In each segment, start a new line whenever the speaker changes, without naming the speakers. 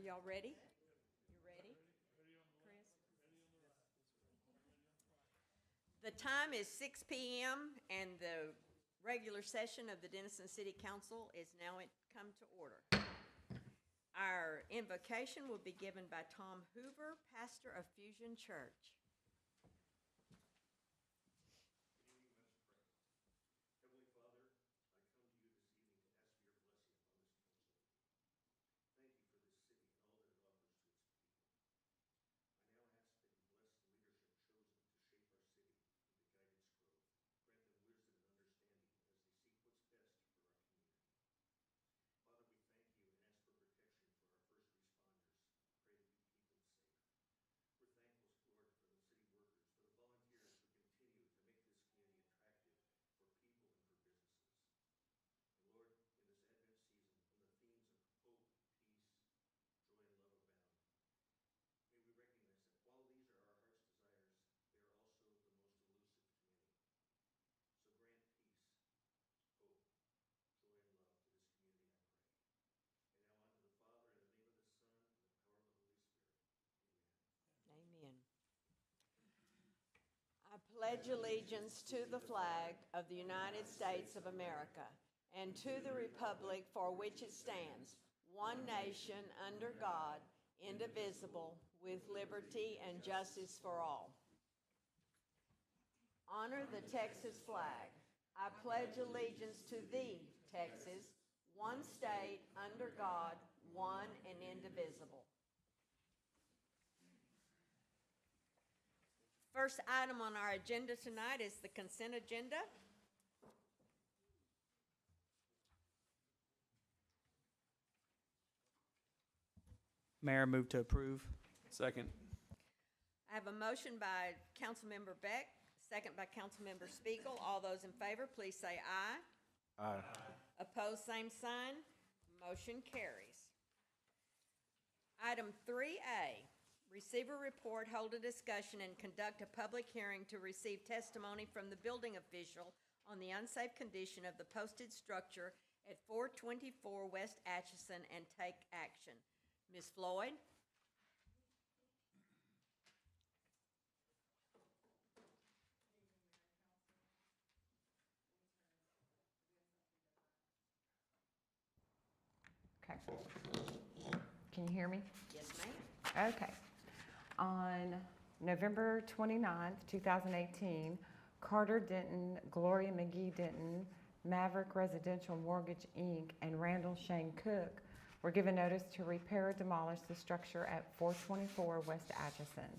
y'all ready? You ready, Chris? The time is 6 p.m. and the regular session of the Denison City Council is now come to order. Our invocation will be given by Tom Hoover, pastor of Fusion Church. Amen. I pledge allegiance to the flag of the United States of America and to the republic for which it stands, one nation under God, indivisible, with liberty and justice for all. Honor the Texas flag. I pledge allegiance to thee, Texas, one state under God, one and indivisible. First item on our agenda tonight is the consent agenda.
Mayor, move to approve.
Second.
I have a motion by Councilmember Beck, second by Councilmember Spiegel. All those in favor, please say aye.
Aye.
Opposed, same sign. Motion carries. Item 3A, receive a report, hold a discussion, and conduct a public hearing to receive testimony from the building official on the unsafe condition of the posted structure at 424 West Atchison and take action. Ms. Floyd?
Okay. Can you hear me?
Yes, ma'am.
Okay. On November 29th, 2018, Carter Denton, Gloria McGee Denton, Maverick Residential Mortgage, Inc., and Randall Shane Cook were given notice to repair or demolish the structure at 424 West Atchison.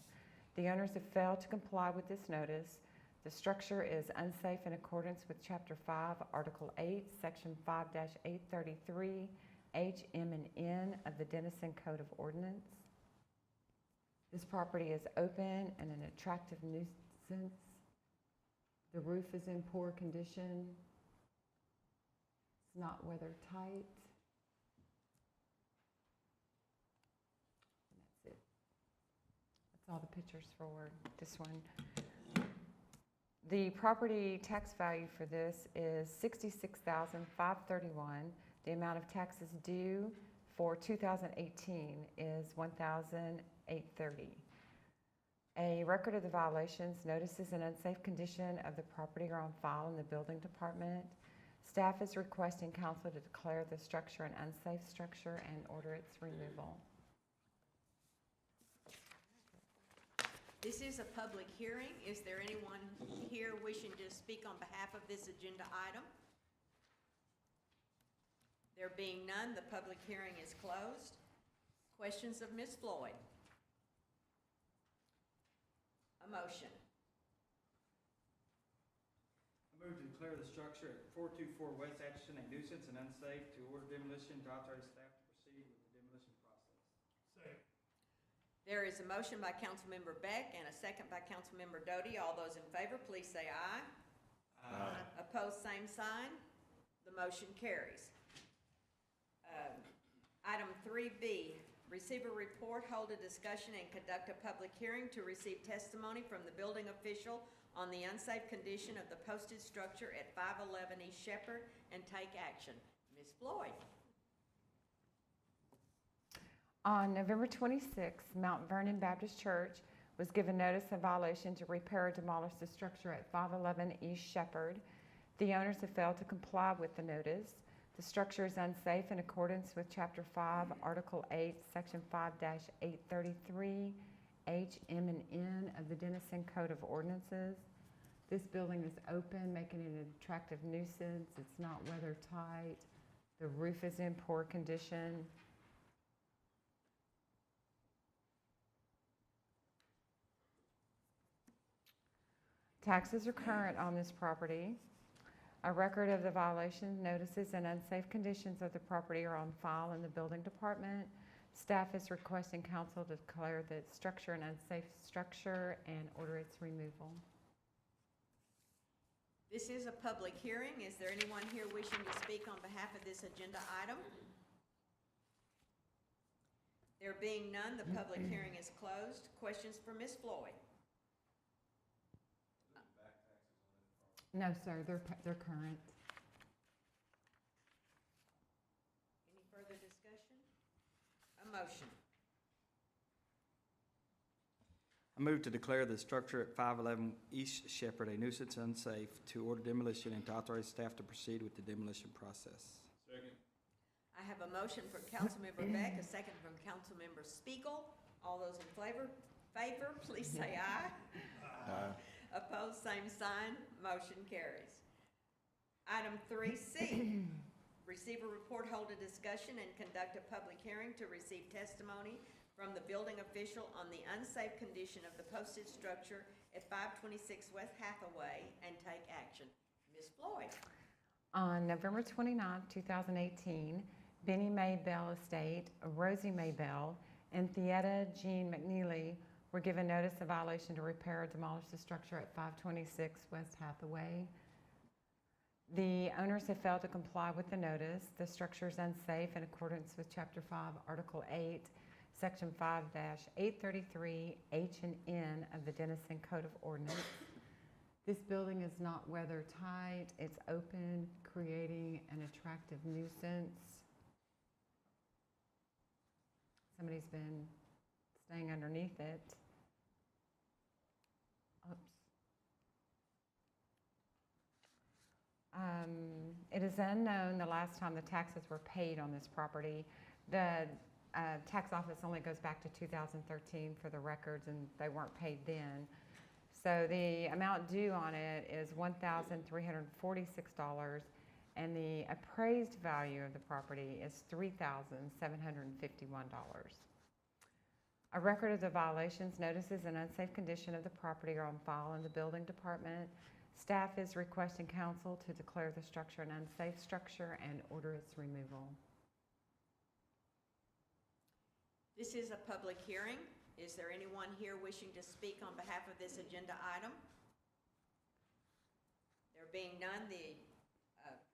The owners have failed to comply with this notice. The structure is unsafe in accordance with Chapter 5, Article 8, Section 5-833, H, M, and N of the Denison Code of Ordinance. This property is open and an attractive nuisance. The roof is in poor condition. It's not weather tight. And that's it. That's all the pictures for this one. The property tax value for this is $66,531. The amount of taxes due for 2018 is $1,830. A record of the violations, notices, and unsafe condition of the property are on file in the building department. Staff is requesting council to declare the structure an unsafe structure and order its removal.
This is a public hearing. Is there anyone here wishing to speak on behalf of this agenda item? There being none, the public hearing is closed. Questions of Ms. Floyd? A motion.
I move to declare the structure at 424 West Atchison a nuisance and unsafe, to order demolition, to authorize staff to proceed with the demolition process.
Second.
There is a motion by Councilmember Beck and a second by Councilmember Doty. All those in favor, please say aye.
Aye.
Opposed, same sign. The motion carries. Item 3B, receive a report, hold a discussion, and conduct a public hearing to receive testimony from the building official on the unsafe condition of the posted structure at 511 East Shepherd and take action. Ms. Floyd?
On November 26th, Mount Vernon Baptist Church was given notice of violation to repair or demolish the structure at 511 East Shepherd. The owners have failed to comply with the notice. The structure is unsafe in accordance with Chapter 5, Article 8, Section 5-833, H, M, and N of the Denison Code of Ordinances. This building is open, making it an attractive nuisance. It's not weather tight. The roof is in poor condition. Taxes are current on this property. A record of the violation notices and unsafe conditions of the property are on file in the building department. Staff is requesting council to declare the structure an unsafe structure and order its removal.
This is a public hearing. Is there anyone here wishing to speak on behalf of this agenda item? There being none, the public hearing is closed. Questions for Ms. Floyd?
No, sir, they're current.
Any further discussion? A motion.
I move to declare the structure at 511 East Shepherd a nuisance and unsafe, to order demolition and to authorize staff to proceed with the demolition process.
Second.
I have a motion from Councilmember Beck, a second from Councilmember Spiegel. All those in favor, please say aye.
Aye.
Opposed, same sign. Motion carries. Item 3C, receive a report, hold a discussion, and conduct a public hearing to receive testimony from the building official on the unsafe condition of the posted structure at 526 West Hathaway and take action. Ms. Floyd?
On November 29, 2018, Benny Mae Bell Estate, Rosie Mae Bell, and Theetta Jean McNeely were given notice of violation to repair or demolish the structure at 526 West Hathaway. The owners have failed to comply with the notice. The structure is unsafe in accordance with Chapter 5, Article 8, Section 5-833, H and N of the Denison Code of Ordinance. This building is not weather tight. It's open, creating an attractive nuisance. Somebody's been staying underneath it. Oops. It is unknown the last time the taxes were paid on this property. The tax office only goes back to 2013 for the records, and they weren't paid then. So the amount due on it is $1,346, and the appraised value of the property is $3,751. A record of the violations, notices, and unsafe condition of the property are on file in the building department. Staff is requesting council to declare the structure an unsafe structure and order its removal.
This is a public hearing. Is there anyone here wishing to speak on behalf of this agenda item? There being none, the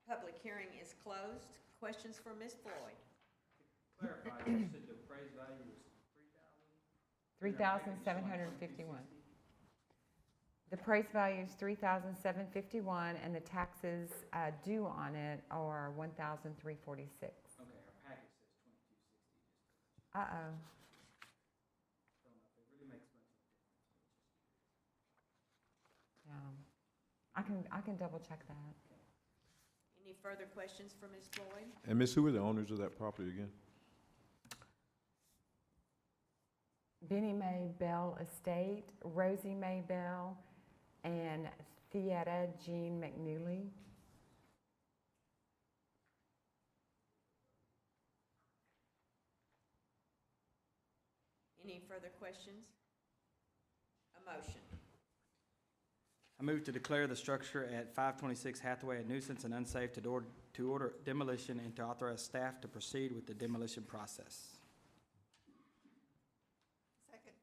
public hearing is closed. Questions for Ms. Floyd?
Clarify, you said the appraised value was
$3,751. The appraised value is $3,751, and the taxes due on it are $1,346.
Okay, our packet says 2260.
Uh-oh.
Don't know if it really makes much of a difference.
Yeah. I can double check that.
Any further questions for Ms. Floyd?
And Miss, who are the owners of that property again?
Benny Mae Bell Estate, Rosie Mae Bell, and Theetta Jean McNeely.
Any further questions? A motion.
I move to declare the structure at 526 Hathaway a nuisance and unsafe, to order demolition and to authorize staff to proceed with the demolition process.
Second.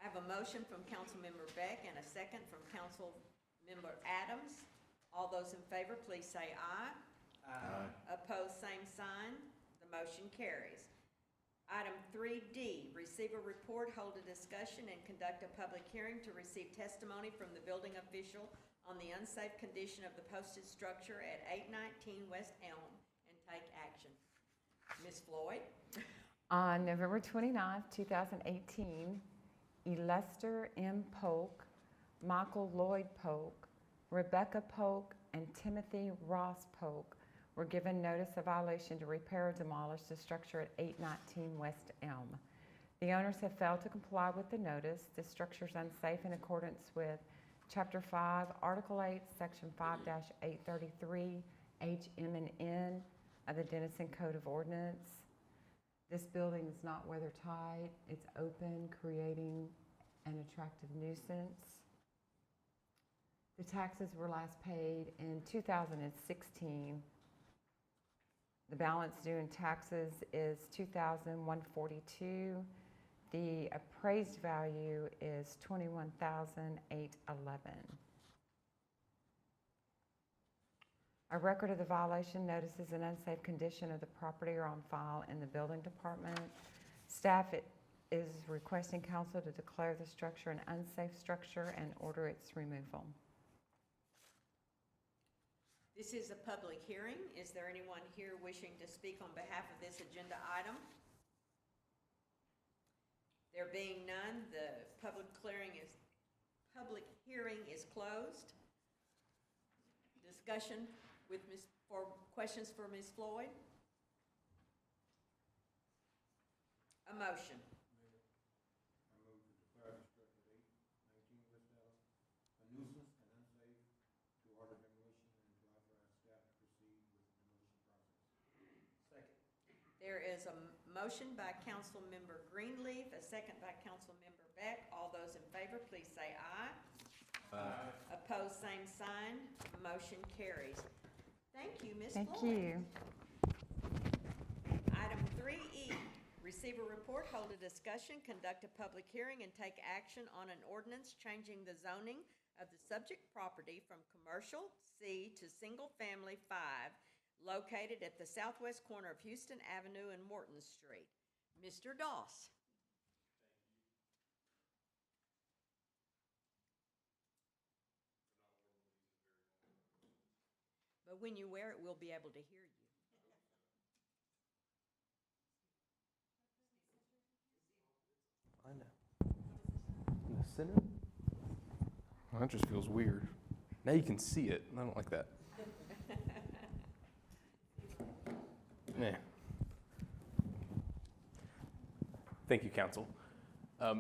I have a motion from Councilmember Beck and a second from Councilmember Adams. All those in favor, please say aye.
Aye.
Opposed, same sign. The motion carries. Item 3D, receive a report, hold a discussion, and conduct a public hearing to receive testimony from the building official on the unsafe condition of the posted structure at 819 West Elm and take action. Ms. Floyd?
On November 29th, 2018, Elester M. Polk, Michael Lloyd Polk, Rebecca Polk, and Timothy Ross Polk were given notice of violation to repair or demolish the structure at 819 West Elm. The owners have failed to comply with the notice. This structure is unsafe in accordance with Chapter 5, Article 8, Section 5-833, H, M, and N of the Denison Code of Ordinance. This building is not weather-tight. It's open, creating an attractive nuisance. The taxes were last paid in 2016. The balance due in taxes is $2,142. The appraised value is $21,811. A record of the violation notices an unsafe condition of the property are on file in the building department. Staff is requesting council to declare the structure an unsafe structure and order its removal.
This is a public hearing. Is there anyone here wishing to speak on behalf of this agenda item? There being none, the public hearing is closed. Discussion with questions for Ms. Floyd? A motion.
I move to declare the structure at 819 West Elm a nuisance and unsafe, to order demolition and to authorize staff to proceed with the demolition process. Second.
There is a motion by Councilmember Greenleaf, a second by Councilmember Beck. All those in favor, please say aye.
Aye.
Opposed, same sign. Motion carries. Thank you, Ms. Floyd.
Thank you.
Item 3E, receive a report, hold a discussion, conduct a public hearing, and take action on an ordinance changing the zoning of the subject property from commercial C to single family 5, located at the southwest corner of Houston Avenue and Morton Street. Mr. Doss. But when you wear it, we'll be able to hear you.
I know. In the center? Well, that just feels weird. Now you can see it. I don't like that. Nah. Thank you, Council.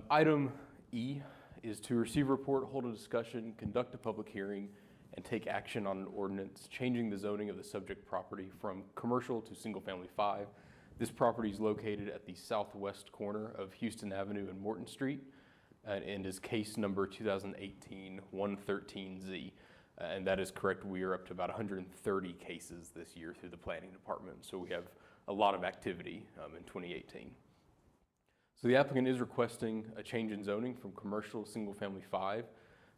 Item E is to receive a report, hold a discussion, conduct a public hearing, and take action on an ordinance changing the zoning of the subject property from commercial to single-family 5. This property is located at the southwest corner of Houston Avenue and Morton Street, and is case number 2018-113Z. And that is correct. We are up to about 130 cases this year through the planning department, so we have a lot of activity in 2018. So the applicant is requesting a change in zoning from commercial to single-family 5.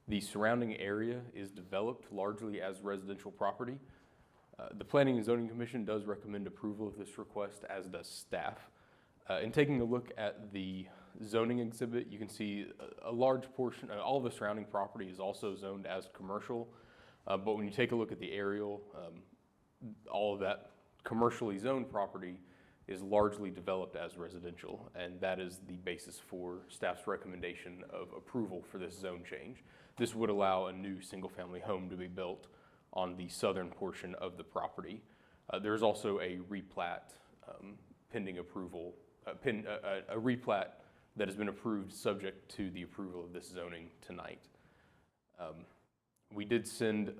The surrounding area is developed largely as residential property. The Planning and Zoning Commission does recommend approval of this request, as does staff. In taking a look at the zoning exhibit, you can see a large portion, all of the surrounding property is also zoned as commercial. But when you take a look at the aerial, all of that commercially zoned property is largely developed as residential, and that is the basis for staff's recommendation of approval for this zone change. This would allow a new single-family home to be built on the southern portion of the property. There's also a replat pending approval, a replat that has been approved subject to the approval of this zoning tonight. We did send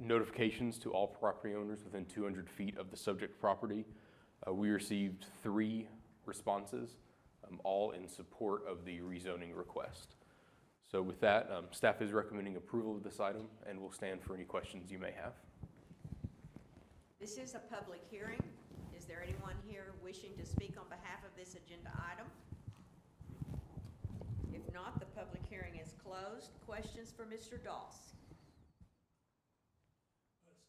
notifications to all property owners within 200 feet of the subject property. We received 3 responses, all in support of the rezoning request. So with that, staff is recommending approval of this item, and will stand for any questions you may have.
This is a public hearing. Is there anyone here wishing to speak on behalf of this agenda item? If not, the public hearing is closed. Questions for Mr. Doss?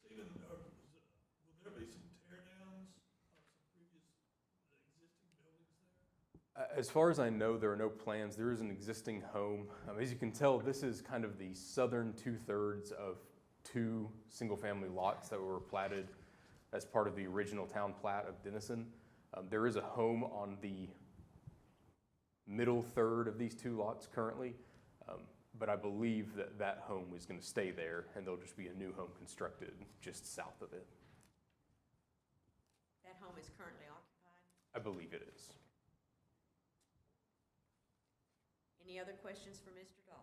Stephen, will there be some tear downs of some previous existing buildings there?
As far as I know, there are no plans. There is an existing home. As you can tell, this is kind of the southern 2/3 of 2 single-family lots that were platted as part of the original town plat of Denison. There is a home on the middle third of these two lots currently, but I believe that that home is going to stay there, and there'll just be a new home constructed just south of it.
That home is currently occupied.
I believe it is.
Any other questions for Mr. Doss?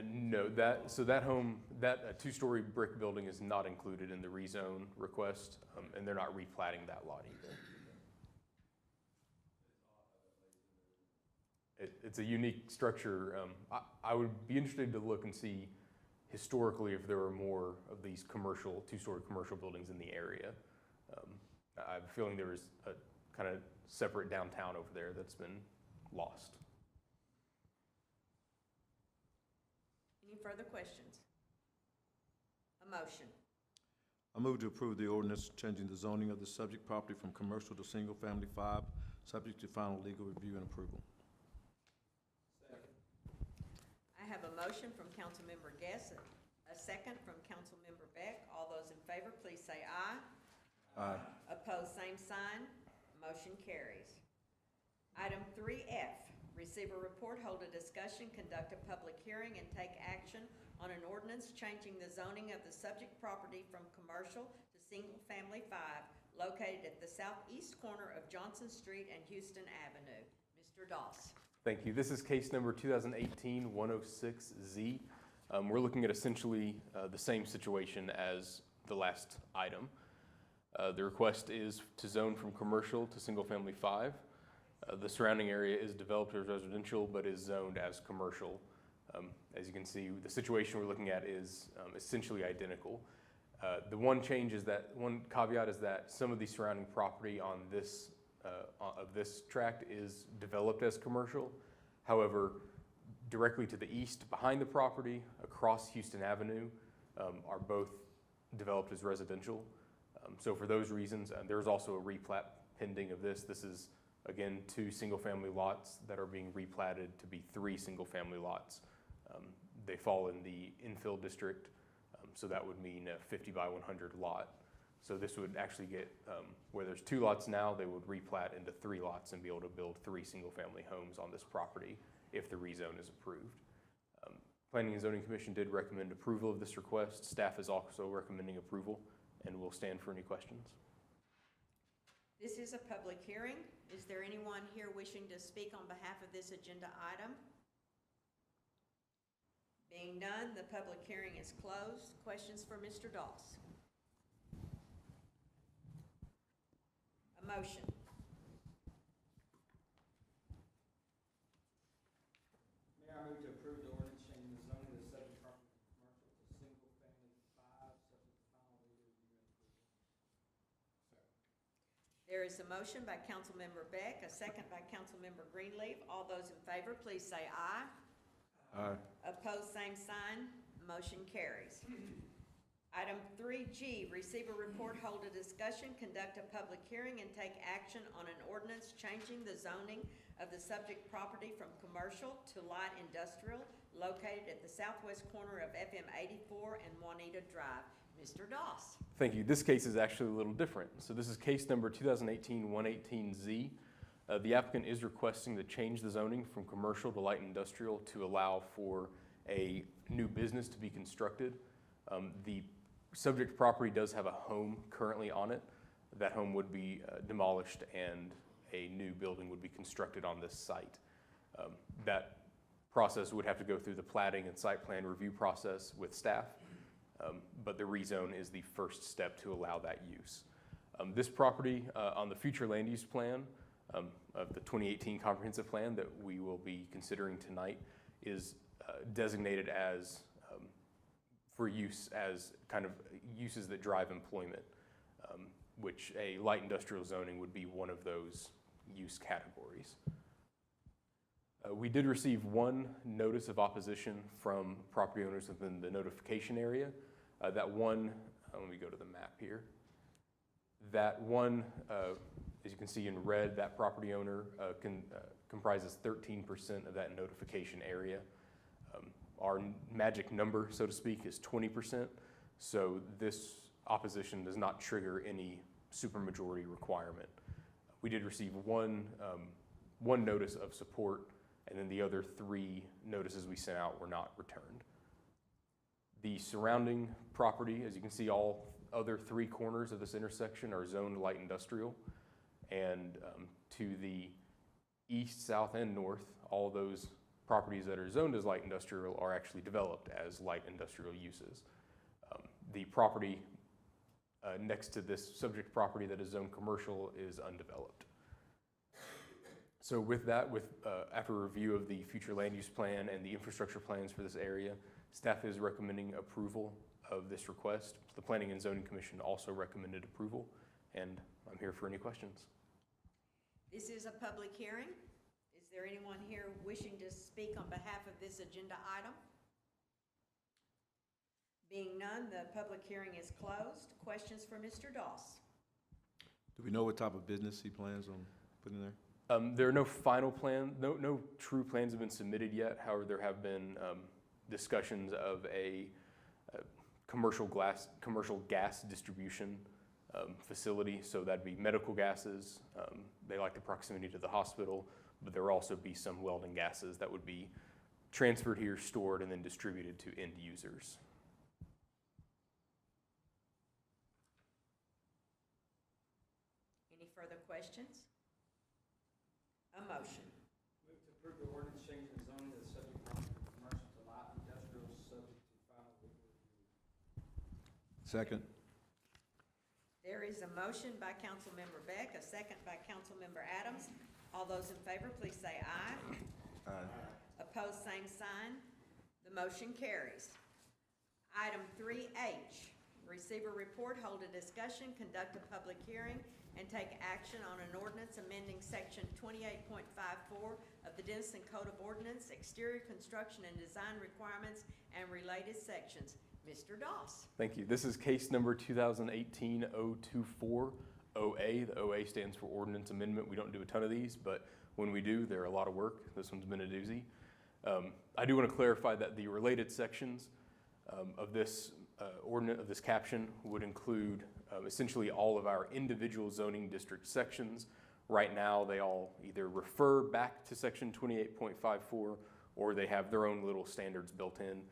No, that home, that two-story brick building is not included in the rezone request, and they're not replatting that lot either. It's a unique structure. I would be interested to look and see historically if there were more of these commercial, two-story commercial buildings in the area. I have a feeling there is a kind of separate downtown over there that's been lost.
Any further questions? A motion.
I move to approve the ordinance changing the zoning of the subject property from commercial to single-family 5, subject to final legal review and approval.
I have a motion from Councilmember Guess, a second from Councilmember Beck. All those in favor, please say aye.
Aye.
Opposed, same sign. Motion carries. Item 3F, receive a report, hold a discussion, conduct a public hearing, and take action on an ordinance changing the zoning of the subject property from commercial to single-family 5, located at the southeast corner of Johnson Street and Houston Avenue. Mr. Doss.
Thank you. This is case number 2018-106Z. We're looking at essentially the same situation as the last item. The request is to zone from commercial to single-family 5. The surrounding area is developed as residential but is zoned as commercial. As you can see, the situation we're looking at is essentially identical. The one change is that, one caveat is that some of the surrounding property on this of this tract is developed as commercial. However, directly to the east behind the property, across Houston Avenue, are both developed as residential. So for those reasons, there's also a replat pending of this. This is, again, 2 single-family lots that are being replatted to be 3 single-family lots. They fall in the infill district, so that would mean a 50 by 100 lot. So this would actually get, where there's 2 lots now, they would replat into 3 lots and be able to build 3 single-family homes on this property if the rezone is approved. Planning and Zoning Commission did recommend approval of this request. Staff is also recommending approval, and we'll stand for any questions.
This is a public hearing. Is there anyone here wishing to speak on behalf of this agenda item? Being none, the public hearing is closed. Questions for Mr. Doss? A motion.
Mayor, I move to approve the ordinance changing the zoning of the subject property from commercial to single-family 5, subject to final legal review and approval.
There is a motion by Councilmember Beck, a second by Councilmember Greenleaf. All those in favor, please say aye.
Aye.
Opposed, same sign. Motion carries. Item 3G, receive a report, hold a discussion, conduct a public hearing, and take action on an ordinance changing the zoning of the subject property from commercial to light industrial located at the southwest corner of FM 84 and Juanita Drive. Mr. Doss.
Thank you. This case is actually a little different. So this is case number 2018-118Z. The applicant is requesting to change the zoning from commercial to light industrial to allow for a new business to be constructed. The subject property does have a home currently on it. That home would be demolished and a new building would be constructed on this site. That process would have to go through the platting and site plan review process with staff, but the rezone is the first step to allow that use. This property on the future land use plan of the 2018 comprehensive plan that we will be considering tonight is designated as for use as kind of uses that drive employment, which a light industrial zoning would be one of those use categories. We did receive one notice of opposition from property owners within the notification area. That one, let me go to the map here. That one, as you can see in red, that property owner comprises 13% of that notification area. Our magic number, so to speak, is 20%. So this opposition does not trigger any supermajority requirement. We did receive one notice of support, and then the other 3 notices we sent out were not returned. The surrounding property, as you can see, all other 3 corners of this intersection are zoned light industrial, and to the east, south, and north, all those properties that are zoned as light industrial are actually developed as light industrial uses. The property next to this subject property that is zoned commercial is undeveloped. So with that, after review of the future land use plan and the infrastructure plans for this area, staff is recommending approval of this request. The Planning and Zoning Commission also recommended approval, and I'm here for any questions.
This is a public hearing. Is there anyone here wishing to speak on behalf of this agenda item? Being none, the public hearing is closed. Questions for Mr. Doss?
Do we know what type of business he plans on putting there?
There are no final plans, no true plans have been submitted yet. However, there have been discussions of a commercial gas distribution facility. So that'd be medical gases. They like the proximity to the hospital, but there will also be some welding gases that would be transferred here, stored, and then distributed to end users.
Any further questions? A motion.
Move to approve the ordinance changing the zoning of the subject property from commercial to light industrial, subject to final legal review.
Second.
There is a motion by Councilmember Beck, a second by Councilmember Adams. All those in favor, please say aye.
Aye.
Opposed, same sign. The motion carries. Item 3H, receive a report, hold a discussion, conduct a public hearing, and take action on an ordinance amending section 28.54 of the Denison Code of Ordinance, exterior construction and design requirements, and related sections. Mr. Doss.
Thank you. This is case number 2018-024 OA. The OA stands for Ordinance Amendment. We don't do a ton of these, but when we do, they're a lot of work. This one's been a doozy. I do want to clarify that the related sections of this ordinance, of this caption, would include essentially all of our individual zoning district sections. Right now, they all either refer back to section 28.54 or they have their own little standards built in.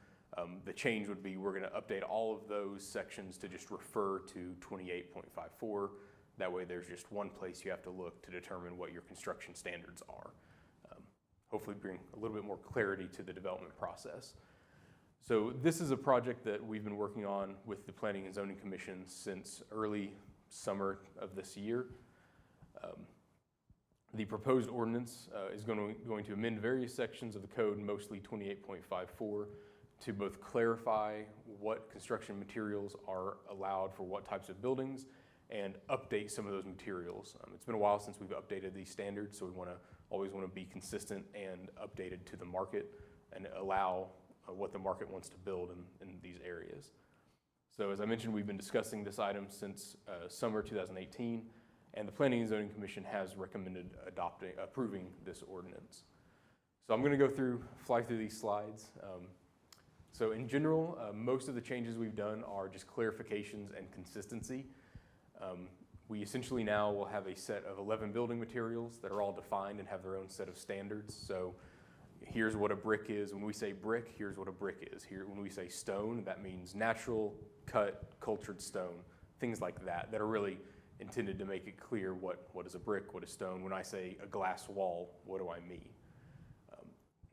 The change would be we're going to update all of those sections to just refer to 28.54. That way there's just one place you have to look to determine what your construction standards are. Hopefully bring a little bit more clarity to the development process. So this is a project that we've been working on with the Planning and Zoning Commission since early summer of this year. The proposed ordinance is going to amend various sections of the code, mostly 28.54, to both clarify what construction materials are allowed for what types of buildings and update some of those materials. It's been a while since we've updated these standards, so we always want to be consistent and updated to the market and allow what the market wants to build in these areas. So as I mentioned, we've been discussing this item since summer 2018, and the Planning and Zoning Commission has recommended approving this ordinance. So I'm going to fly through these slides. So in general, most of the changes we've done are just clarifications and consistency. We essentially now will have a set of 11 building materials that are all defined and have their own set of standards. So here's what a brick is. When we say brick, here's what a brick is. Here, when we say stone, that means natural, cut, cultured stone, things like that, that are really intended to make it clear what is a brick, what is stone. When I say a glass wall, what do I mean?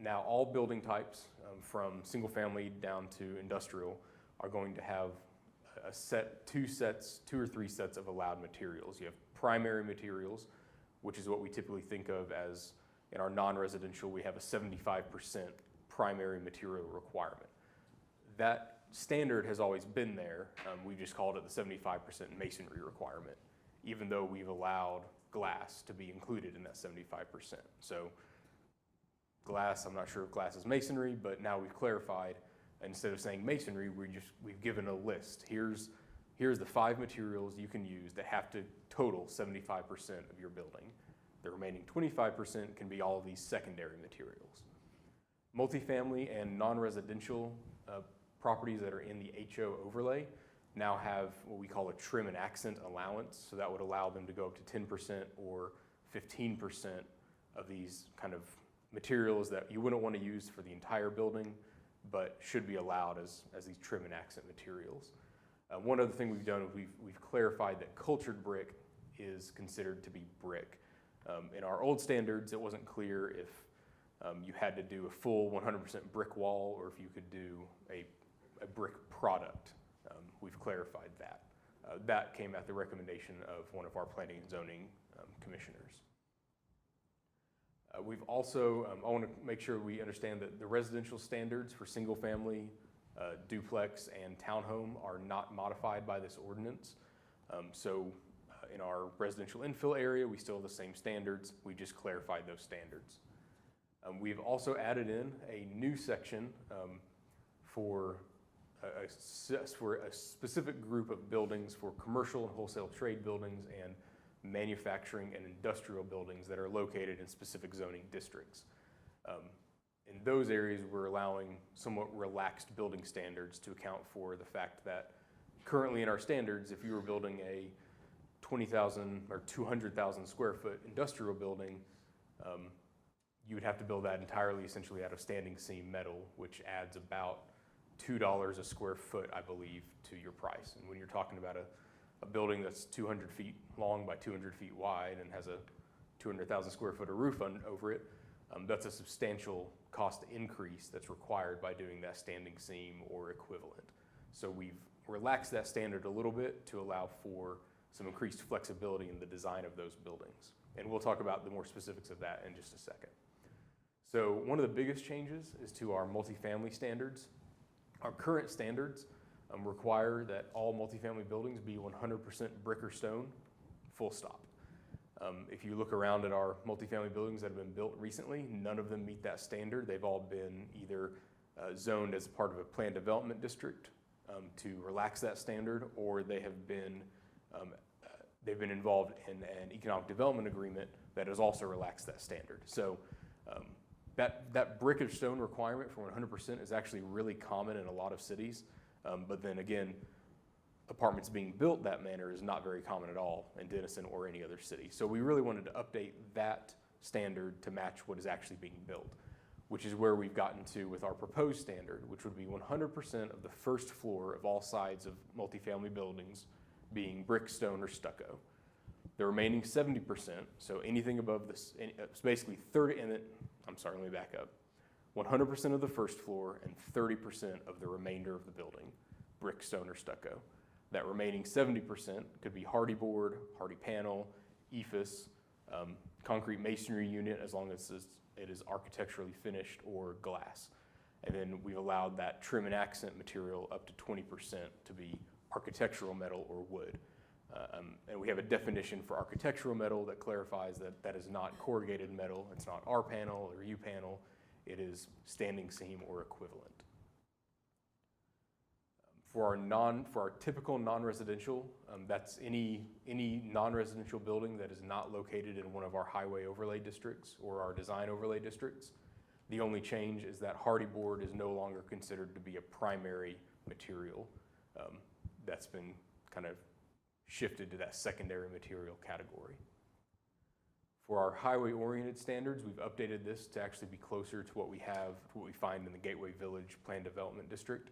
Now, all building types, from single family down to industrial, are going to have two or three sets of allowed materials. You have primary materials, which is what we typically think of as, in our non-residential, we have a 75% primary material requirement. That standard has always been there. We just called it the 75% masonry requirement, even though we've allowed glass to be included in that 75%. So glass, I'm not sure if glass is masonry, but now we've clarified, instead of saying masonry, we've given a list. Here's the 5 materials you can use that have to total 75% of your building. The remaining 25% can be all of these secondary materials. Multifamily and non-residential properties that are in the HO overlay now have what we call a trim and accent allowance. So that would allow them to go up to 10% or 15% of these kind of materials that you wouldn't want to use for the entire building, but should be allowed as these trim and accent materials. One other thing we've done is we've clarified that cultured brick is considered to be brick. In our old standards, it wasn't clear if you had to do a full 100% brick wall or if you could do a brick product. We've clarified that. That came at the recommendation of one of our planning and zoning commissioners. We've also, I want to make sure we understand that the residential standards for single family, duplex, and townhome are not modified by this ordinance. In our residential infill area, we still have the same standards. We just clarified those standards. We've also added in a new section for a specific group of buildings for commercial and wholesale trade buildings and manufacturing and industrial buildings that are located in specific zoning districts. In those areas, we're allowing somewhat relaxed building standards to account for the fact that currently in our standards, if you were building a 20,000 or 200,000 square foot industrial building, you would have to build that entirely essentially out of standing seam metal, which adds about $2 a square foot, I believe, to your price. And when you're talking about a building that's 200 feet long by 200 feet wide and has a 200,000 square foot of roof over it, that's a substantial cost increase that's required by doing that standing seam or equivalent. So we've relaxed that standard a little bit to allow for some increased flexibility in the design of those buildings. And we'll talk about the more specifics of that in just a second. So one of the biggest changes is to our multifamily standards. Our current standards require that all multifamily buildings be 100% brick or stone, full stop. If you look around at our multifamily buildings that have been built recently, none of them meet that standard. They've all been either zoned as part of a planned development district to relax that standard, or they've been involved in an economic development agreement that has also relaxed that standard. So that brick or stone requirement for 100% is actually really common in a lot of cities. But then again, apartments being built that manner is not very common at all in Denison or any other city. So we really wanted to update that standard to match what is actually being built, which is where we've gotten to with our proposed standard, which would be 100% of the first floor of all sides of multifamily buildings being brick, stone, or stucco. The remaining 70%, so anything above this, it's basically 30, and then, I'm sorry, let me back up. 100% of the first floor and 30% of the remainder of the building, brick, stone, or stucco. That remaining 70% could be hardy board, hardy panel, EIFS, concrete masonry unit, as long as it is architecturally finished, or glass. And then we've allowed that trim and accent material up to 20% to be architectural metal or wood. And we have a definition for architectural metal that clarifies that that is not corrugated metal, it's not R panel or U panel, it is standing seam or equivalent. For our typical non-residential, that's any non-residential building that is not located in one of our highway overlay districts or our design overlay districts. The only change is that hardy board is no longer considered to be a primary material. That's been kind of shifted to that secondary material category. For our highway-oriented standards, we've updated this to actually be closer to what we find in the Gateway Village Planned Development District.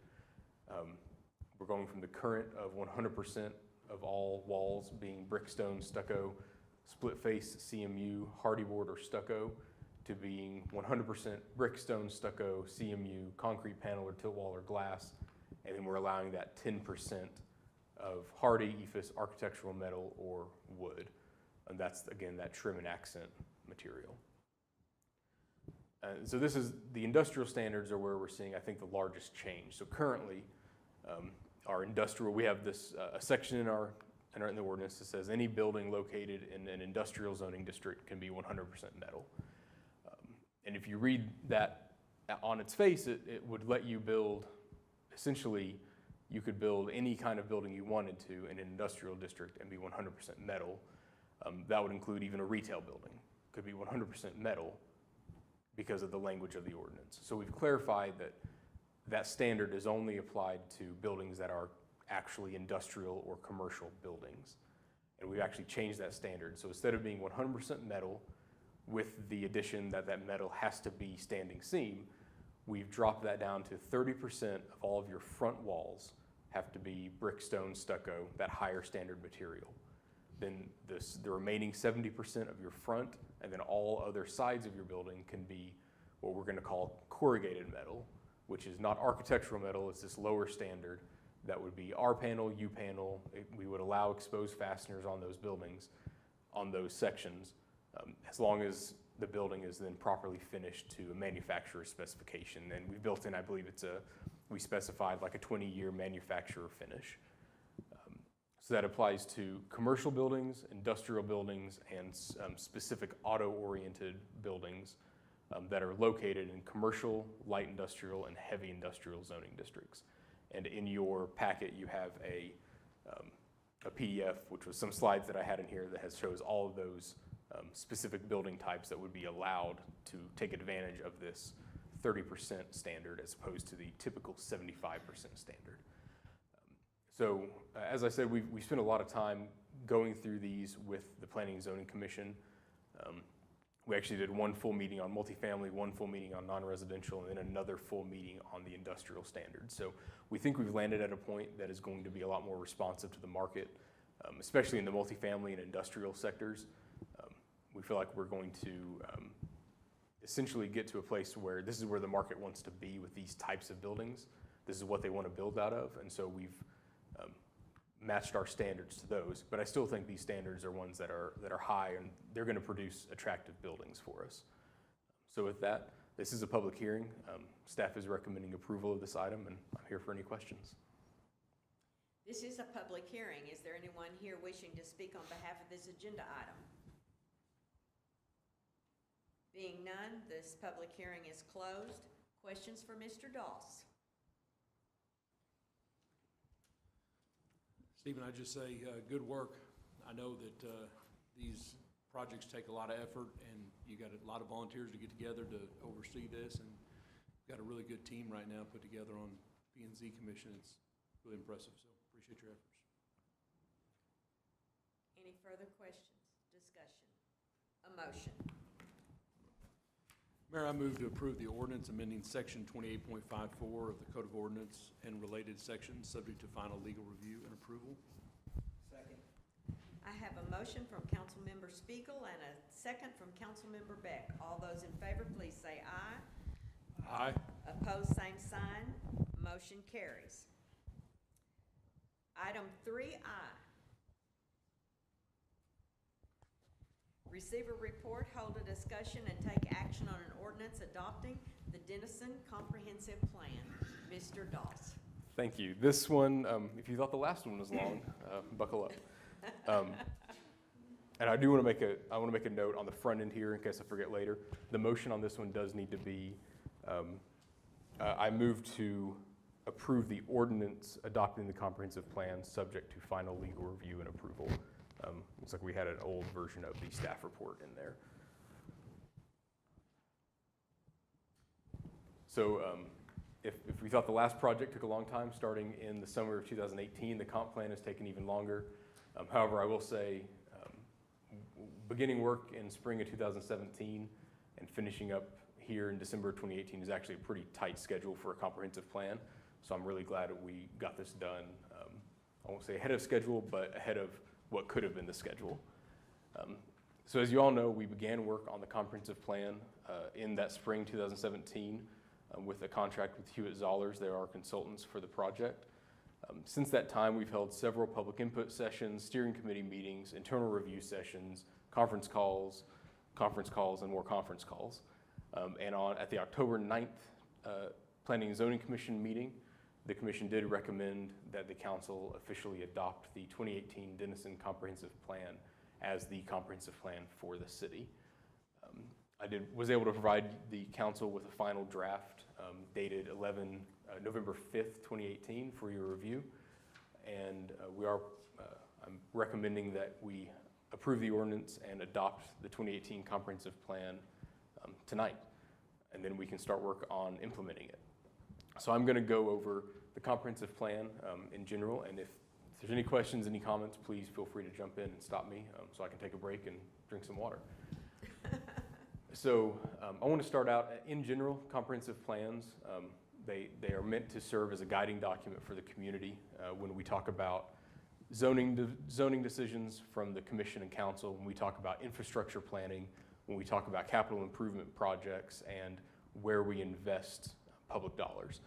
We're going from the current of 100% of all walls being brick, stone, stucco, split face, CMU, hardy board, or stucco, to being 100% brick, stone, stucco, CMU, concrete panel or tilt wall or glass. And then we're allowing that 10% of hardy, EIFS, architectural metal, or wood. And that's, again, that trim and accent material. So this is, the industrial standards are where we're seeing, I think, the largest change. So currently, our industrial, we have this, a section in the ordinance that says any building located in an industrial zoning district can be 100% metal. And if you read that on its face, it would let you build, essentially, you could build any kind of building you wanted to in an industrial district and be 100% metal. That would include even a retail building. Could be 100% metal because of the language of the ordinance. So we've clarified that that standard is only applied to buildings that are actually industrial or commercial buildings. And we've actually changed that standard. So instead of being 100% metal with the addition that that metal has to be standing seam, we've dropped that down to 30% of all of your front walls have to be brick, stone, stucco, that higher standard material. Then the remaining 70% of your front and then all other sides of your building can be what we're going to call corrugated metal, which is not architectural metal, it's this lower standard that would be R panel, U panel. We would allow exposed fasteners on those buildings, on those sections, as long as the building is then properly finished to a manufacturer's specification. And we built in, I believe we specified like a 20-year manufacturer finish. So that applies to commercial buildings, industrial buildings, and specific auto-oriented buildings that are located in commercial, light industrial, and heavy industrial zoning districts. And in your packet, you have a PDF, which was some slides that I had in here that shows all of those specific building types that would be allowed to take advantage of this 30% standard as opposed to the typical 75% standard. So as I said, we spent a lot of time going through these with the Planning and Zoning Commission. We actually did one full meeting on multifamily, one full meeting on non-residential, and then another full meeting on the industrial standards. So we think we've landed at a point that is going to be a lot more responsive to the market, especially in the multifamily and industrial sectors. We feel like we're going to essentially get to a place where this is where the market wants to be with these types of buildings. This is what they want to build out of, and so we've matched our standards to those. But I still think these standards are ones that are high, and they're going to produce attractive buildings for us. So with that, this is a public hearing. Staff is recommending approval of this item, and I'm here for any questions.
This is a public hearing. Is there anyone here wishing to speak on behalf of this agenda item? Being none, this public hearing is closed. Questions for Mr. Doss?
Stephen, I just say good work. I know that these projects take a lot of effort, and you got a lot of volunteers to get together to oversee this, and we've got a really good team right now put together on P&Z Commission. It's really impressive, so appreciate your efforts.
Any further questions, discussion? A motion.
Mayor, I move to approve the ordinance amending section 28.54 of the Code of Ordinance and related sections, subject to final legal review and approval.
Second.
I have a motion from Councilmember Spiegel and a second from Councilmember Beck. All those in favor, please say aye.
Aye.
Opposed, same sign. Motion carries. Item 3I. Receive a report, hold a discussion, and take action on an ordinance adopting the Denison Comprehensive Plan. Mr. Doss.
Thank you. This one, if you thought the last one was long, buckle up. And I do want to make a note on the front end here in case I forget later. The motion on this one does need to be, I move to approve the ordinance adopting the comprehensive plan subject to final legal review and approval. Looks like we had an old version of the staff report in there. So if we thought the last project took a long time, starting in the summer of 2018, the comp plan has taken even longer. However, I will say beginning work in spring of 2017 and finishing up here in December of 2018 is actually a pretty tight schedule for a comprehensive plan. So I'm really glad that we got this done, I won't say ahead of schedule, but ahead of what could have been the schedule. So as you all know, we began work on the comprehensive plan in that spring 2017 with a contract with Hewitt Zollers. They're our consultants for the project. Since that time, we've held several public input sessions, steering committee meetings, internal review sessions, conference calls, and more conference calls. And at the October 9th Planning and Zoning Commission meeting, the Commission did recommend that the Council officially adopt the 2018 Denison Comprehensive Plan as the comprehensive plan for the city. I was able to provide the Council with a final draft dated November 5th, 2018 for your review. And I'm recommending that we approve the ordinance and adopt the 2018 comprehensive plan tonight. And then we can start work on implementing it. So I'm going to go over the comprehensive plan in general, and if there's any questions, any comments, please feel free to jump in and stop me so I can take a break and drink some water. So I want to start out, in general, comprehensive plans, they are meant to serve as a guiding document for the community when we talk about zoning decisions from the commission and council, when we talk about infrastructure planning, when we talk about capital improvement projects, and where we invest public dollars.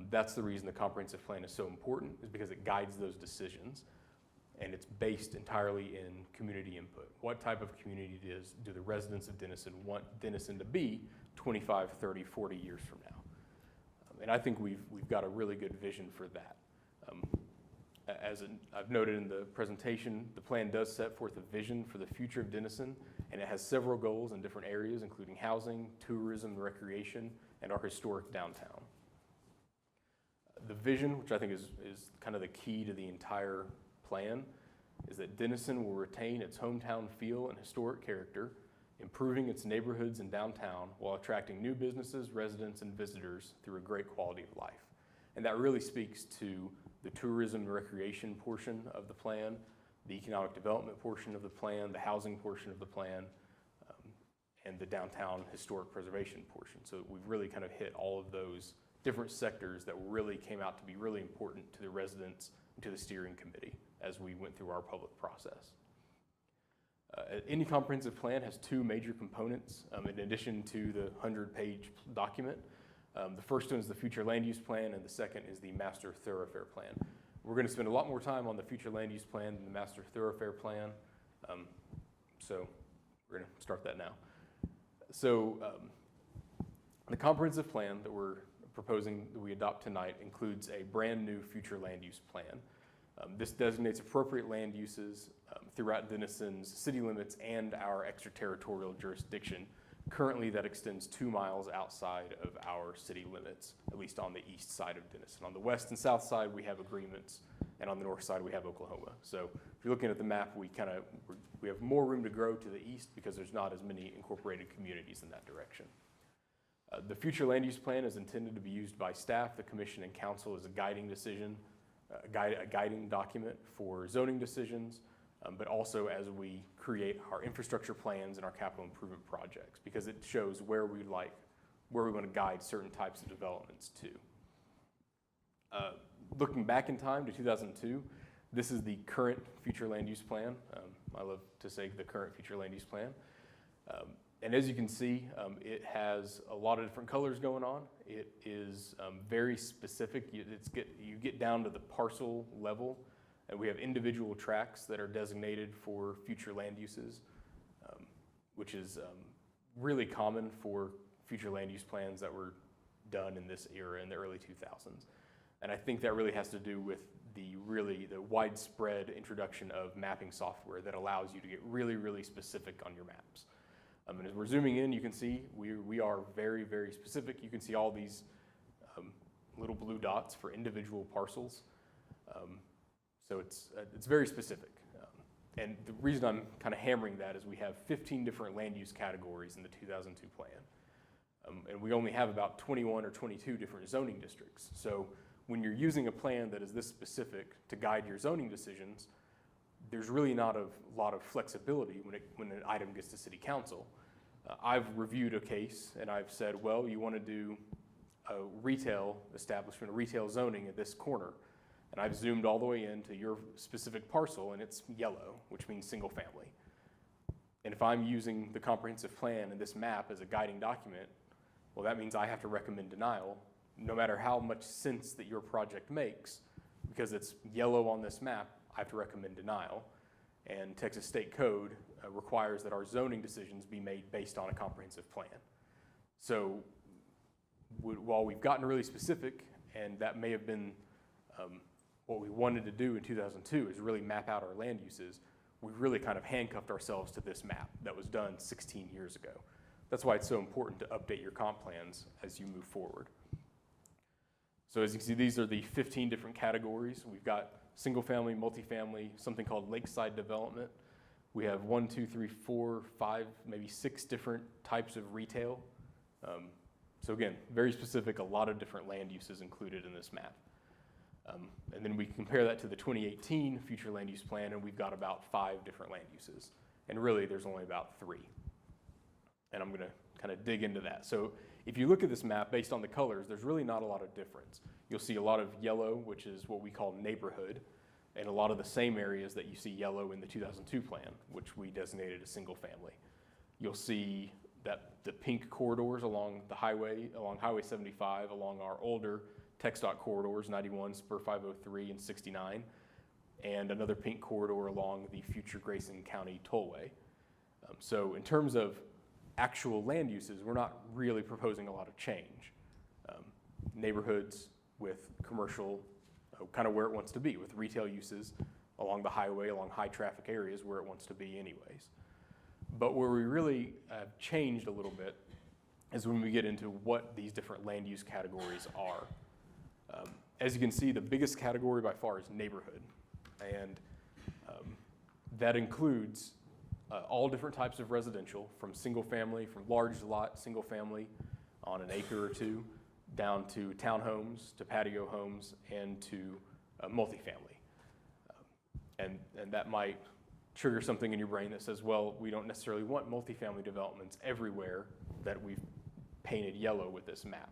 That's the reason the comprehensive plan is so important, is because it guides those decisions, and it's based entirely in community input. What type of community do the residents of Denison want Denison to be 25, 30, 40 years from now? And I think we've got a really good vision for that. I've noted in the presentation, the plan does set forth a vision for the future of Denison, and it has several goals in different areas, including housing, tourism, recreation, and our historic downtown. The vision, which I think is kind of the key to the entire plan, is that Denison will retain its hometown feel and historic character, improving its neighborhoods and downtown while attracting new businesses, residents, and visitors through a great quality of life. And that really speaks to the tourism and recreation portion of the plan, the economic development portion of the plan, the housing portion of the plan, and the downtown historic preservation portion. So we've really kind of hit all of those different sectors that really came out to be really important to the residents and to the steering committee as we went through our public process. Any comprehensive plan has two major components in addition to the 100-page document. The first one is the future land use plan, and the second is the master thoroughfare plan. We're going to spend a lot more time on the future land use plan than the master thoroughfare plan, so we're going to start that now. So the comprehensive plan that we're proposing that we adopt tonight includes a brand new future land use plan. This designates appropriate land uses throughout Denison's city limits and our extraterritorial jurisdiction. Currently, that extends 2 miles outside of our city limits, at least on the east side of Denison. On the west and south side, we have agreements, and on the north side, we have Oklahoma. So if you're looking at the map, we have more room to grow to the east because there's not as many incorporated communities in that direction. The future land use plan is intended to be used by staff, the commission, and council as a guiding decision, a guiding document for zoning decisions, but also as we create our infrastructure plans and our capital improvement projects, because it shows where we want to guide certain types of developments to. Looking back in time to 2002, this is the current future land use plan. I love to say the current future land use plan. And as you can see, it has a lot of different colors going on. It is very specific. You get down to the parcel level, and we have individual tracts that are designated for future land uses, which is really common for future land use plans that were done in this era in the early 2000s. And I think that really has to do with the widespread introduction of mapping software that allows you to get really, really specific on your maps. And as we're zooming in, you can see we are very, very specific. You can see all these little blue dots for individual parcels. So it's very specific. And the reason I'm kind of hammering that is we have 15 different land use categories in the 2002 plan. And we only have about 21 or 22 different zoning districts. So when you're using a plan that is this specific to guide your zoning decisions, there's really not a lot of flexibility when an item gets to city council. I've reviewed a case and I've said, well, you want to do a retail establishment, a retail zoning at this corner. And I've zoomed all the way into your specific parcel and it's yellow, which means single family. And if I'm using the comprehensive plan and this map as a guiding document, well, that means I have to recommend denial, no matter how much sense that your project makes, because it's yellow on this map, I have to recommend denial. And Texas State Code requires that our zoning decisions be made based on a comprehensive plan. So while we've gotten really specific, and that may have been what we wanted to do in 2002 is really map out our land uses, we've really kind of handcuffed ourselves to this map that was done 16 years ago. That's why it's so important to update your comp plans as you move forward. So as you can see, these are the 15 different categories. We've got single family, multifamily, something called lakeside development. We have 1, 2, 3, 4, 5, maybe 6 different types of retail. So again, very specific, a lot of different land uses included in this map. And then we compare that to the 2018 future land use plan, and we've got about 5 different land uses. And really, there's only about 3. And I'm going to kind of dig into that. So if you look at this map based on the colors, there's really not a lot of difference. You'll see a lot of yellow, which is what we call neighborhood, and a lot of the same areas that you see yellow in the 2002 plan, which we designated as single family. You'll see that the pink corridors along the highway, along Highway 75, along our older TxDOT corridors, 91, Spur 503, and 69, and another pink corridor along the future Grayson County Tollway. So in terms of actual land uses, we're not really proposing a lot of change. Neighborhoods with commercial, kind of where it wants to be, with retail uses along the highway, along high traffic areas where it wants to be anyways. But where we really have changed a little bit is when we get into what these different land use categories are. As you can see, the biggest category by far is neighborhood. And that includes all different types of residential, from single family, from large lot single family on an acre or two, down to townhomes, to patio homes, and to multifamily. And that might trigger something in your brain that says, well, we don't necessarily want multifamily developments everywhere that we've painted yellow with this map.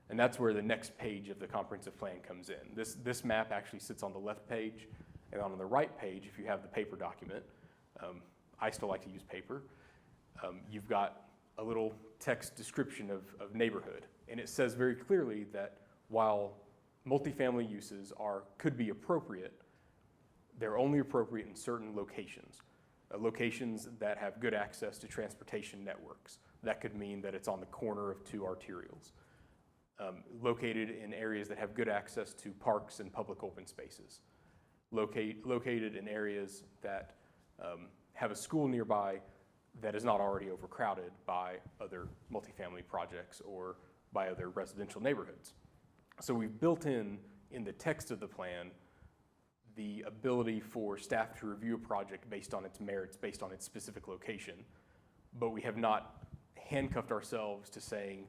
And that's where the next page of the comprehensive plan comes in. This map actually sits on the left page, and on the right page, if you have the paper document, I still like to use paper, you've got a little text description of neighborhood. And it says very clearly that while multifamily uses could be appropriate, they're only appropriate in certain locations. Locations that have good access to transportation networks. That could mean that it's on the corner of 2 arterials. Located in areas that have good access to parks and public open spaces. Located in areas that have a school nearby that is not already overcrowded by other multifamily projects or by other residential neighborhoods. So we've built in the text of the plan, the ability for staff to review a project based on its merits, based on its specific location, but we have not handcuffed ourselves to saying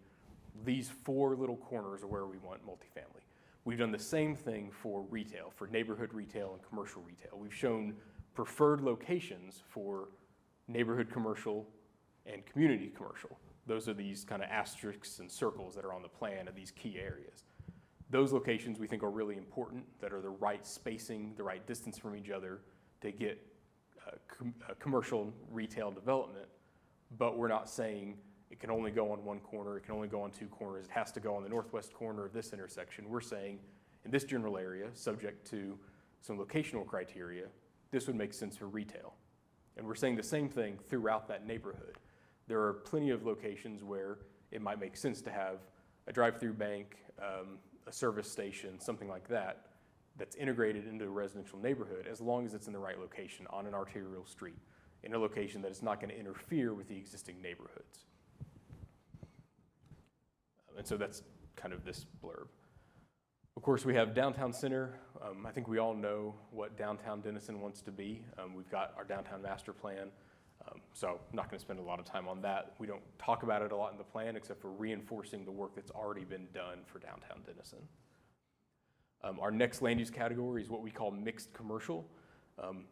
these 4 little corners are where we want multifamily. We've done the same thing for retail, for neighborhood retail and commercial retail. We've shown preferred locations for neighborhood commercial and community commercial. Those are these kind of asterisks and circles that are on the plan of these key areas. Those locations we think are really important, that are the right spacing, the right distance from each other to get commercial retail development, but we're not saying it can only go on 1 corner, it can only go on 2 corners, it has to go on the northwest corner of this intersection. We're saying in this general area, subject to some locational criteria, this would make sense for retail. And we're saying the same thing throughout that neighborhood. There are plenty of locations where it might make sense to have a drive-through bank, a service station, something like that, that's integrated into a residential neighborhood as long as it's in the right location on an arterial street, in a location that is not going to interfere with the existing neighborhoods. And so that's kind of this blurb. Of course, we have downtown center. I think we all know what downtown Denison wants to be. We've got our downtown master plan. So I'm not going to spend a lot of time on that. We don't talk about it a lot in the plan except for reinforcing the work that's already been done for downtown Denison. Our next land use category is what we call mixed commercial.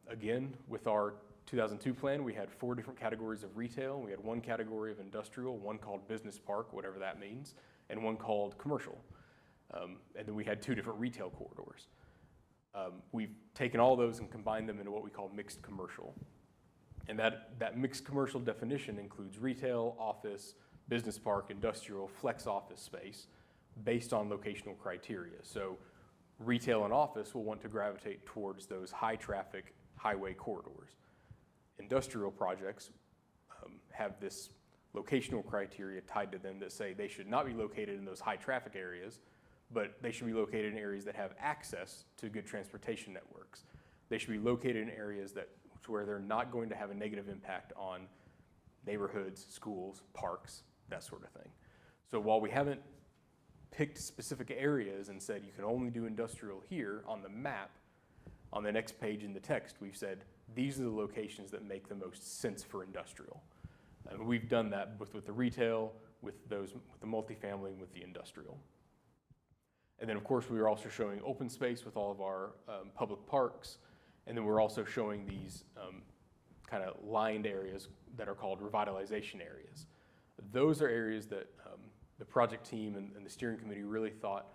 Again, with our 2002 plan, we had 4 different categories of retail. We had 1 category of industrial, 1 called business park, whatever that means, and 1 called commercial. And then we had 2 different retail corridors. We've taken all those and combined them into what we call mixed commercial. And that mixed commercial definition includes retail, office, business park, industrial, flex office space based on locational criteria. So retail and office will want to gravitate towards those high traffic highway corridors. Industrial projects have this locational criteria tied to them that say they should not be located in those high traffic areas, but they should be located in areas that have access to good transportation networks. They should be located in areas where they're not going to have a negative impact on neighborhoods, schools, parks, that sort of thing. So while we haven't picked specific areas and said you can only do industrial here on the map, on the next page in the text, we've said these are the locations that make the most sense for industrial. And we've done that both with the retail, with the multifamily and with the industrial. And then, of course, we are also showing open space with all of our public parks. And then we're also showing these kind of lined areas that are called revitalization areas. Those are areas that the project team and the steering committee really thought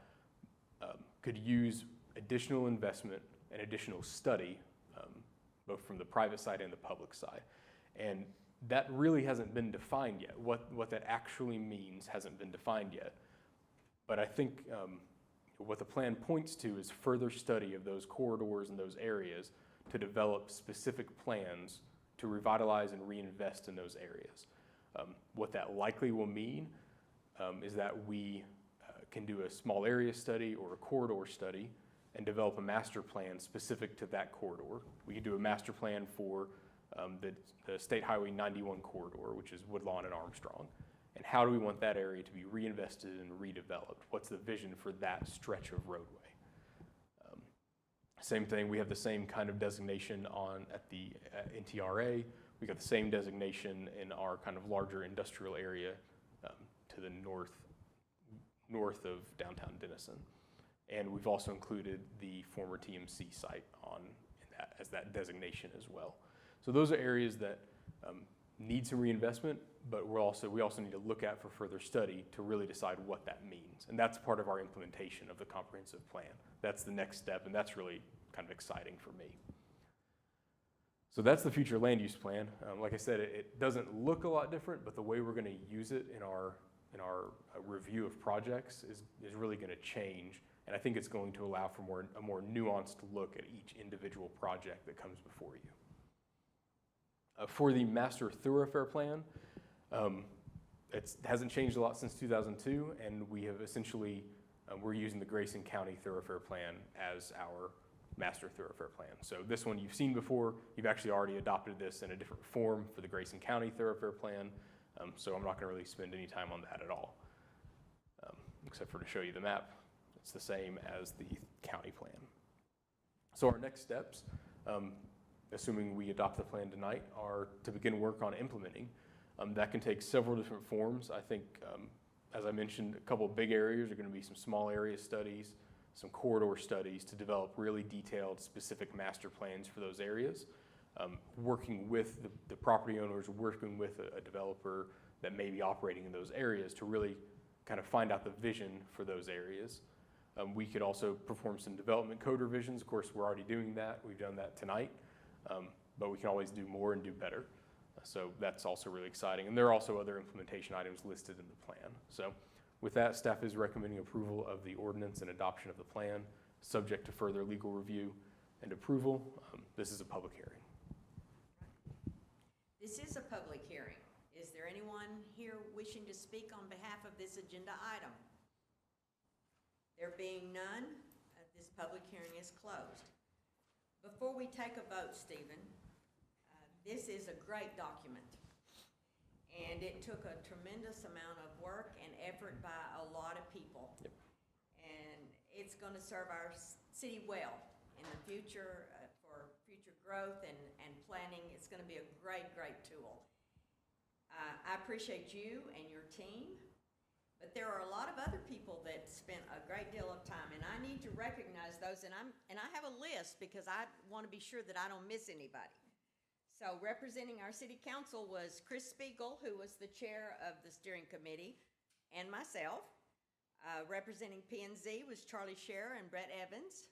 could use additional investment and additional study, both from the private side and the public side. And that really hasn't been defined yet. What that actually means hasn't been defined yet. But I think what the plan points to is further study of those corridors and those areas to develop specific plans to revitalize and reinvest in those areas. What that likely will mean is that we can do a small area study or a corridor study and develop a master plan specific to that corridor. We can do a master plan for the State Highway 91 corridor, which is Woodlawn and Armstrong. And how do we want that area to be reinvested and redeveloped? What's the vision for that stretch of roadway? Same thing, we have the same kind of designation at the NTRA. We got the same designation in our kind of larger industrial area to the north of downtown Denison. And we've also included the former TMC site as that designation as well. So those are areas that need some reinvestment, but we also need to look at for further study to really decide what that means. And that's part of our implementation of the comprehensive plan. That's the next step, and that's really kind of exciting for me. So that's the future land use plan. Like I said, it doesn't look a lot different, but the way we're going to use it in our review of projects is really going to change. And I think it's going to allow for a more nuanced look at each individual project that comes before you. For the master thoroughfare plan, it hasn't changed a lot since 2002, and we have essentially, we're using the Grayson County thoroughfare plan as our master thoroughfare plan. So this one you've seen before. You've actually already adopted this in a different form for the Grayson County thoroughfare plan, so I'm not going to really spend any time on that at all, except for to show you the map. It's the same as the county plan. So our next steps, assuming we adopt the plan tonight, are to begin work on implementing. That can take several different forms. I think, as I mentioned, a couple of big areas are going to be some small area studies, some corridor studies to develop really detailed, specific master plans for those areas. Working with the property owners, working with a developer that may be operating in those areas to really kind of find out the vision for those areas. We could also perform some development code revisions. Of course, we're already doing that. We've done that tonight. But we can always do more and do better. So that's also really exciting. And there are also other implementation items listed in the plan. So with that, staff is recommending approval of the ordinance and adoption of the plan, subject to further legal review and approval. This is a public hearing.
This is a public hearing. Is there anyone here wishing to speak on behalf of this agenda item? There being none, this public hearing is closed. Before we take a vote, Stephen, this is a great document. And it took a tremendous amount of work and effort by a lot of people.
Yep.
And it's going to serve our city well in the future for future growth and planning. It's going to be a great, great tool. I appreciate you and your team. But there are a lot of other people that spent a great deal of time, and I need to recognize those, and I have a list because I want to be sure that I don't miss anybody. So representing our city council was Chris Spiegel, who was the chair of the steering committee, and myself. Representing P&Z was Charlie Scherer and Brett Evans.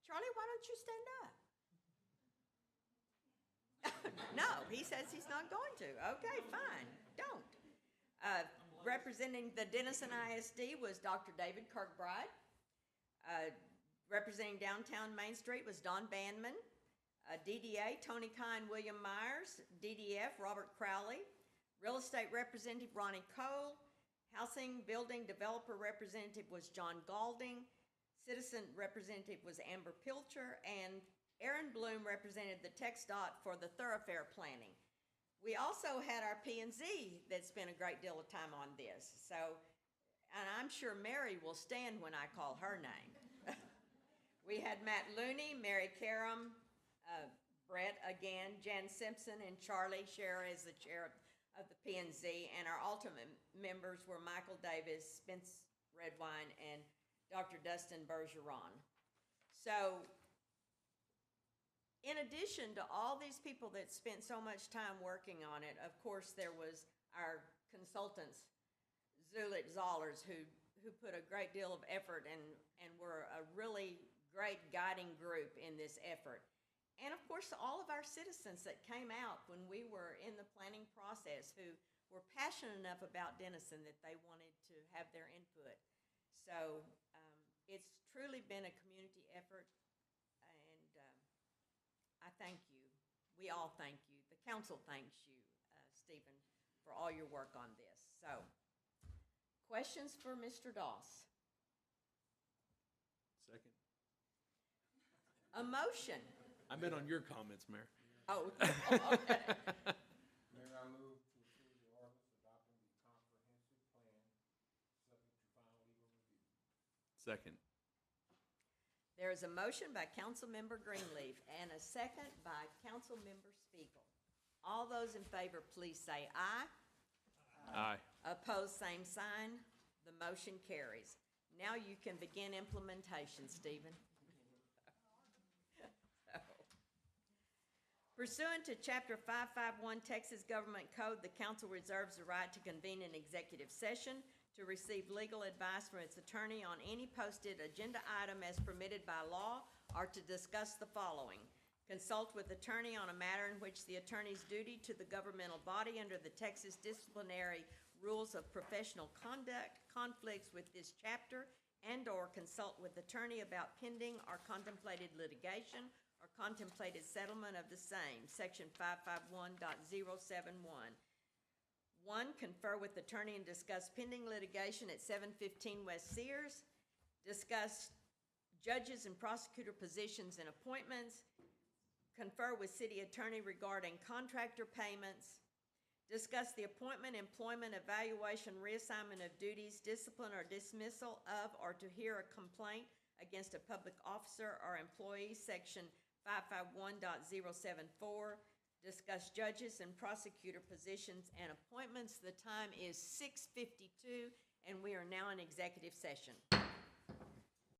Charlie, why don't you stand up? No, he says he's not going to. Okay, fine, don't. Representing the Denison ISD was Dr. David Kirkbride. Representing downtown Main Street was Don Bandman. DDA, Tony Kine, William Myers. DDF, Robert Crowley. Real estate representative, Ronnie Cole. Housing Building Developer representative was John Galding. Citizen representative was Amber Pilcher. And Aaron Bloom represented the TxDOT for the thoroughfare planning. We also had our P&Z that spent a great deal of time on this. So, and I'm sure Mary will stand when I call her name. We had Matt Looney, Mary Karam, Brett again, Jan Simpson, and Charlie Scherer as the chair of the P and Z, and our alternate members were Michael Davis, Spence Redwine, and Dr. Dustin Bergeron. So, in addition to all these people that spent so much time working on it, of course, there was our consultants, Zulit Zollers, who put a great deal of effort and were a really great guiding group in this effort. And of course, all of our citizens that came out when we were in the planning process who were passionate enough about Denison that they wanted to have their input. So it's truly been a community effort, and I thank you. We all thank you. The council thanks you, Stephen, for all your work on this. So, questions for Mr. Doss?
Second.
A motion.
I meant on your comments, Mayor.
Oh, okay.
Mayor, I move to approve the ordinance adopting the comprehensive plan subject to final legal review.
Second.
There is a motion by Councilmember Greenleaf and a second by Councilmember Spiegel. All those in favor, please say aye.
Aye.
Opposed, same sign. The motion carries. Now you can begin implementation, Stephen. Pursuant to Chapter 551 Texas Government Code, the council reserves the right to convene an executive session to receive legal advice from its attorney on any posted agenda item as permitted by law, or to discuss the following: consult with attorney on a matter in which the attorney's duty to the governmental body under the Texas disciplinary rules of professional conduct conflicts with this chapter, and/or consult with attorney about pending or contemplated litigation or contemplated settlement of the same, Section 551.071. 1, confer with attorney and discuss pending litigation at 715 West Sears. Discuss judges and prosecutor positions and appointments. Confer with city attorney regarding contractor payments. Discuss the appointment, employment, evaluation, reassignment of duties, discipline or dismissal of, or to hear a complaint against a public officer or employee, Section 551.074. Discuss judges and prosecutor positions and appointments. The time is 6:52, and we are now in executive session.